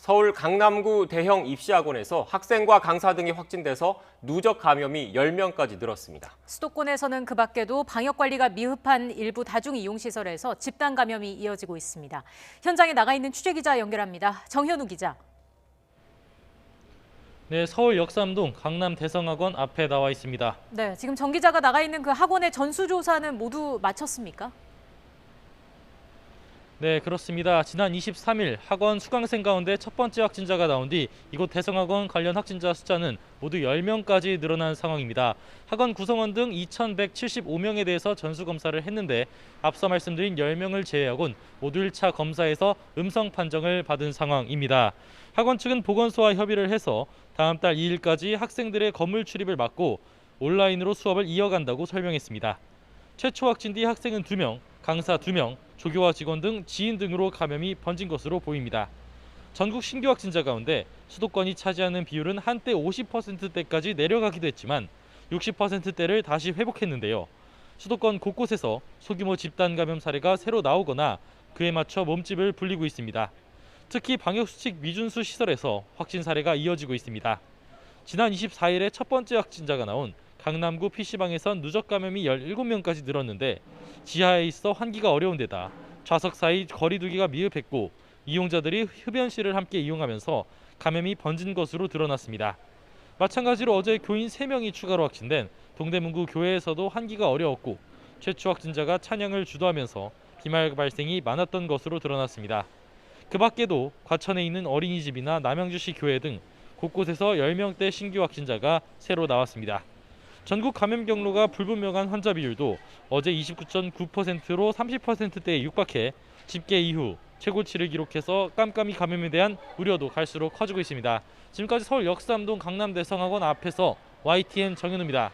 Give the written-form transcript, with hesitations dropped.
서울 강남구 대형 입시학원에서 학생과 강사 등이 확진돼서 누적 감염이 10명까지 늘었습니다. 수도권에서는 그 밖에도 방역 관리가 미흡한 일부 다중이용시설에서 집단 감염이 이어지고 있습니다. 현장에 나가 있는 취재기자 연결합니다. 정현우 기자. 네, 서울 역삼동 강남 대성학원 앞에 나와 있습니다. 네, 지금 정 기자가 나가 있는 그 학원의 전수조사는 모두 마쳤습니까? 네, 그렇습니다. 지난 23일 학원 수강생 가운데 첫 번째 확진자가 나온 뒤 이곳 대성학원 관련 확진자 숫자는 모두 10명까지 늘어난 상황입니다. 학원 구성원 등 2,175명에 대해서 전수검사를 했는데 앞서 말씀드린 10명을 제외하곤 모두 1차 검사에서 음성 판정을 받은 상황입니다. 학원 측은 보건소와 협의를 해서 다음 달 2일까지 학생들의 건물 출입을 막고 온라인으로 수업을 이어간다고 설명했습니다. 최초 확진 뒤 학생은 2명, 강사 2명, 조교와 직원 등 지인 등으로 감염이 번진 것으로 보입니다. 전국 신규 확진자 가운데 수도권이 차지하는 비율은 한때 50%대까지 내려가기도 했지만 60%대를 다시 회복했는데요. 수도권 곳곳에서 소규모 집단 감염 사례가 새로 나오거나 그에 맞춰 몸집을 불리고 있습니다. 특히 방역수칙 미준수 시설에서 확진 사례가 이어지고 있습니다. 지난 24일에 첫 번째 확진자가 나온 강남구 PC방에선 누적 감염이 17명까지 늘었는데 지하에 있어 환기가 어려운 데다 좌석 사이 거리 두기가 미흡했고 이용자들이 흡연실을 함께 이용하면서 감염이 번진 것으로 드러났습니다. 마찬가지로 어제 교인 3명이 추가로 확진된 동대문구 교회에서도 환기가 어려웠고 최초 확진자가 찬양을 주도하면서 비말 발생이 많았던 것으로 드러났습니다. 그 밖에도 과천에 있는 어린이집이나 남양주시 교회 등 곳곳에서 10명대 신규 확진자가 새로 나왔습니다. 전국 감염 경로가 불분명한 환자 비율도 어제 29.9%로 30%대에 육박해 집계 이후 최고치를 기록해서 깜깜이 감염에 대한 우려도 갈수록 커지고 있습니다. 지금까지 서울 역삼동 강남대성학원 앞에서 YTN 정현우입니다.